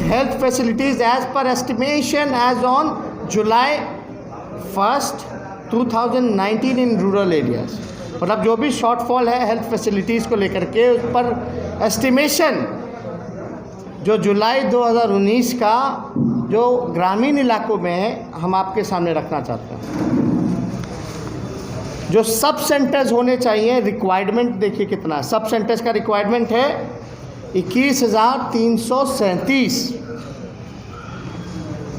health facilities as per estimation as on July 1st 2019 in rural areas। मतलब जो भी shortfall है health facilities को लेकर के, उस पर एस्टिमेशन जो जुलाई 2019 का जो ग्रामीण इलाकों में है, हम आपके सामने रखना चाहते हैं। जो सब सेंटर्स होने चाहिए, रिक्वायरमेंट देखिए कितना है। सब सेंटर्स का रिक्वायरमेंट है 21,337।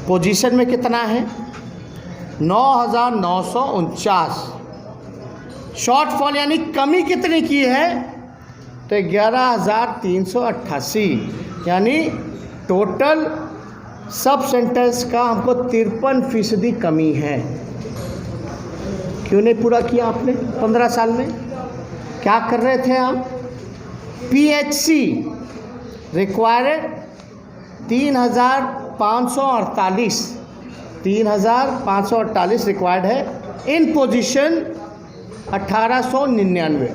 पोजीशन में कितना है? 9,949। शॉर्टफॉल यानी कमी कितनी की है? तो 11,388, यानी टोटल सब सेंटर्स का हमको 53% कमी है। क्यों नहीं पूरा किया आपने 15 साल में? क्या कर रहे थे आप? PHC रिक्वायर्ड 3,548 रिक्वायर्ड है। इन पोजीशन 1,899।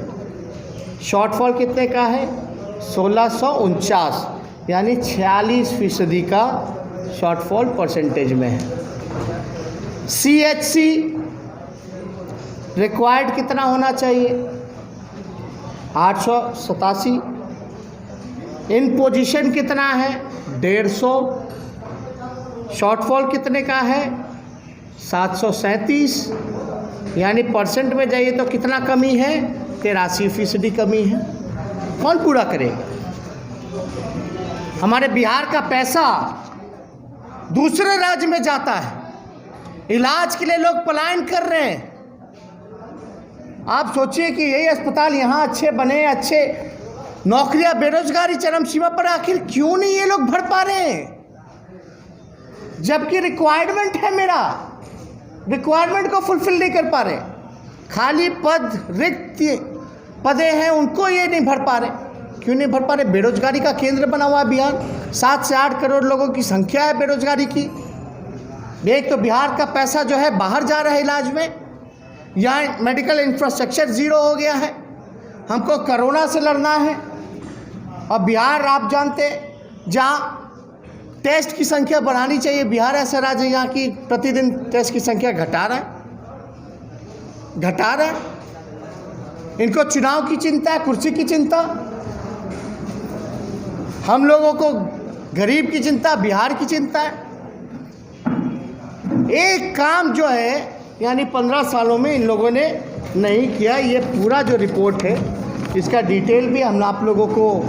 शॉर्टफॉल कितने का है? 1,649, यानी 46% का शॉर्टफॉल परसेंटेज में है। CHC रिक्वायर्ड कितना होना चाहिए? 887। इन पोजीशन कितना है? 150। शॉर्टफॉल कितने का है? 737, यानी परसेंट में जाइए तो कितना कमी है? 83% कमी है। कौन पूरा करेगा? हमारे बिहार का पैसा दूसरे राज्य में जाता है, इलाज के लिए लोग पलायन कर रहे हैं। आप सोचिए कि यही अस्पताल यहाँ अच्छे बने, अच्छे नौकरियां, बेरोजगारी चरम सीमा पर, आखिर क्यों नहीं ये लोग भर पा रहे हैं? जबकि रिक्वायरमेंट है, मेरा रिक्वायरमेंट को फुलफिल नहीं कर पा रहे। खाली पद, रिक्त पदे हैं, उनको ये नहीं भर पा रहे। क्यों नहीं भर पा रहे? बेरोजगारी का केंद्र बना हुआ है बिहार। 7 से 8 करोड़ लोगों की संख्या है बेरोजगारी की। एक तो बिहार का पैसा जो है बाहर जा रहा है इलाज में, यहाँ मेडिकल इंफ्रास्ट्रक्चर ज़ीरो हो गया है। हमको कोरोना से लड़ना है, और बिहार आप जानते, जहाँ टेस्ट की संख्या बढ़ानी चाहिए, बिहार ऐसा राज्य यहाँ की प्रतिदिन टेस्ट की संख्या घटा रहा है। इनको चुनाव की चिंता है, कुर्सी की चिंता। हम लोगों को गरीब की चिंता, बिहार की चिंता है। एक काम जो है यानी 15 सालों में इन लोगों ने नहीं किया। ये पूरा जो रिपोर्ट है, इसका डिटेल भी हम आप लोगों को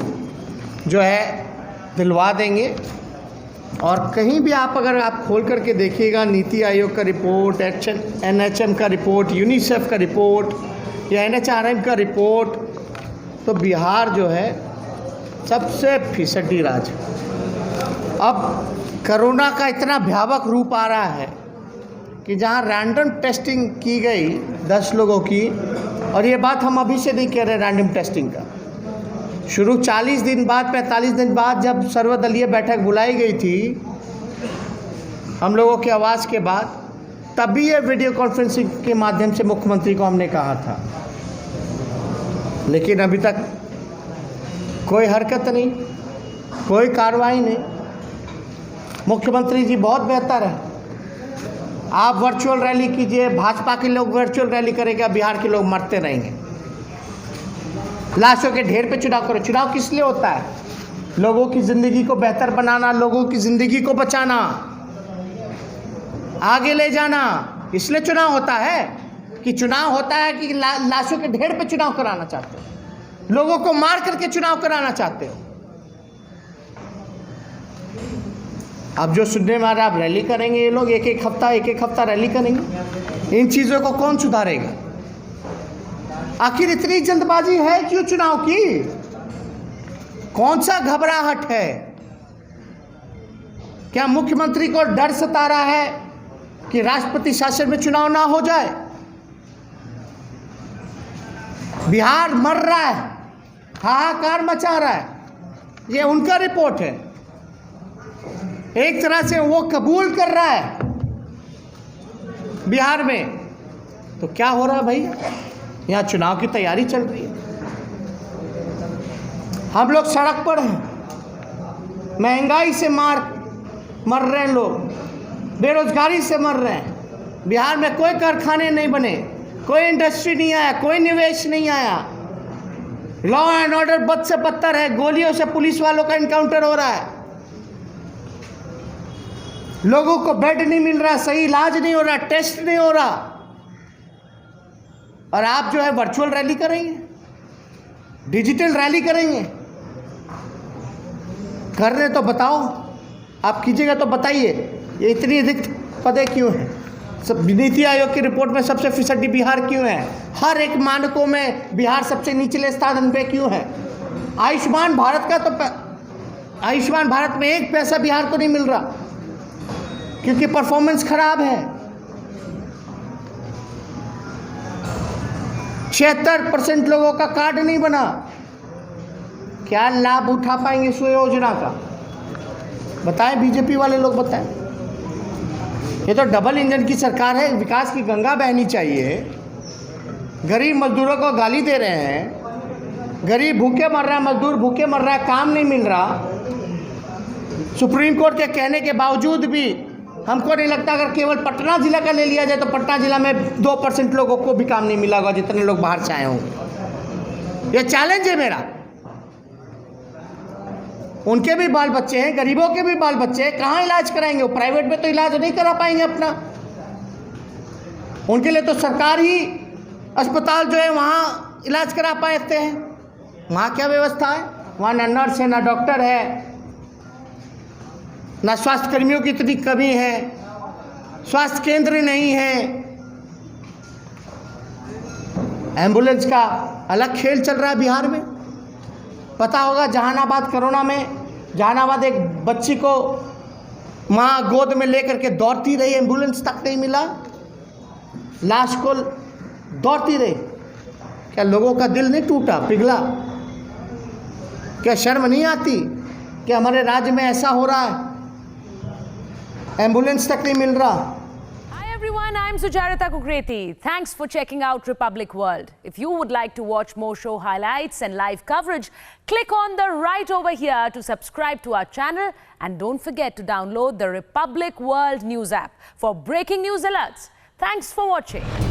जो है दिलवा देंगे। और कहीं भी आप अगर आप खोल करके देखिएगा, नीति आयोग का रिपोर्ट, NHM का रिपोर्ट, यूनिसेफ का रिपोर्ट या NHRM का रिपोर्ट, तो बिहार जो है सबसे फिसड्डी राज्य। अब कोरोना का इतना भयावह रूप आ रहा है कि जहाँ रैंडम टेस्टिंग की गई 10 लोगों की, और ये बात हम अभी से नहीं कह रहे रैंडम टेस्टिंग का, शुरू 40 दिन बाद, 45 दिन बाद जब सर्वदलीय बैठक बुलाई गई थी हम लोगों की आवाज़ के बाद, तभी ये वीडियो कॉन्फ्रेंसिंग के माध्यम से मुख्यमंत्री को हमने कहा था। लेकिन अभी तक कोई हरकत नहीं, कोई कार्रवाई नहीं। मुख्यमंत्री जी बहुत बेहतर है, आप वर्चुअल रैली कीजिए, भाजपा के लोग वर्चुअल रैली करेंगे, बिहार के लोग मरते रहेंगे। लाशों के ढेर पे चुनाव करो। चुनाव किस लिए होता है? लोगों की ज़िंदगी को बेहतर बनाना, लोगों की ज़िंदगी को बचाना, आगे ले जाना। इसलिए चुनाव होता है कि चुनाव होता है कि लाशों के ढेर पे चुनाव कराना चाहते हो, लोगों को मार करके चुनाव कराना चाहते हो। अब जो सुनने में आ रहा है, आप रैली करेंगे, ये लोग एक एक हफ्ता रैली करेंगे। इन चीज़ों को कौन सुधारेगा? आखिर इतनी जल्दबाजी है क्यों चुनाव की? कौन सा घबराहट है? क्या मुख्यमंत्री को डर सता रहा है कि राष्ट्रपति शासन में चुनाव ना हो जाए? बिहार मर रहा है, हाहाकार मचा रहा है, ये उनका रिपोर्ट है। एक तरह से वो कबूल कर रहा है बिहार में। तो क्या हो रहा है भाई? यहाँ चुनाव की तैयारी चल रही है, हम लोग सड़क पर हैं, महंगाई से मर रहे हैं लोग, बेरोजगारी से मर रहे हैं। बिहार में कोई कारखाने नहीं बने, कोई इंडस्ट्री नहीं आया, कोई निवेश नहीं आया। लॉ एंड ऑर्डर बद से बदतर है, गोलियों से पुलिस वालों का इनकाउंटर हो रहा है, लोगों को बेड नहीं मिल रहा, सही इलाज नहीं हो रहा, टेस्ट नहीं हो रहा, और आप जो है वर्चुअल रैली करेंगे, डिजिटल रैली करेंगे। कर रहे तो बताओ, आप कीजिएगा तो बताइए ये इतनी अधिक पदें क्यों हैं? सब नीति आयोग की रिपोर्ट में सबसे फीसदी बिहार क्यों है? हर एक मानकों में बिहार सबसे निचले स्थान पे क्यों है? आयुष्मान भारत का तो आयुष्मान भारत में एक पैसा बिहार को नहीं मिल रहा क्योंकि परफॉर्मेंस खराब है। 76% लोगों का कार्ड नहीं बना। क्या लाभ उठा पाएंगे इस योजना का? बताएं, बीजेपी वाले लोग बताएं। ये तो डबल इंजन की सरकार है, विकास की गंगा बहनी चाहिए। गरीब मजदूरों को गाली दे रहे हैं, गरीब भूखे मर रहा है, मजदूर भूखे मर रहा है, काम नहीं मिल रहा। सुप्रीम कोर्ट के कहने के बावजूद भी हमको नहीं लगता, अगर केवल पटना जिला का ले लिया जाए तो पटना जिला में 2% लोगों को भी काम नहीं मिला होगा जितने लोग बाहर से आए होंगे। ये चैलेंज है मेरा। उनके भी बाल बच्चे हैं, गरीबों के भी बाल बच्चे हैं, कहाँ इलाज कराएंगे? वो प्राइवेट में तो इलाज नहीं करा पाएंगे अपना। उनके लिए तो सरकारी अस्पताल जो है वहाँ इलाज करा पाते हैं। वहाँ क्या व्यवस्था है? वहाँ ना नर्स है, ना डॉक्टर है, ना स्वास्थ्य कर्मियों की इतनी कमी है, स्वास्थ्य केंद्र नहीं है, एम्बुलेंस का अलग खेल चल रहा है बिहार में। पता होगा जहानाबाद कोरोना में, जहानाबाद एक बच्ची को माँ गोद में लेकर के दौड़ती रही, एम्बुलेंस तक नहीं मिला, लाश को दौड़ती रही। क्या लोगों का दिल नहीं टूटा, पिघला? क्या शर्म नहीं आती कि हमारे राज्य में ऐसा हो रहा है, एम्बुलेंस तक नहीं मिल रहा? Hi everyone, I'm Sujarita Kukreti. Thanks for checking out Republic World. If you would like to watch more show highlights and live coverage, click on the right over here to subscribe to our channel, and don't forget to download the Republic World News app for breaking news alerts. Thanks for watching.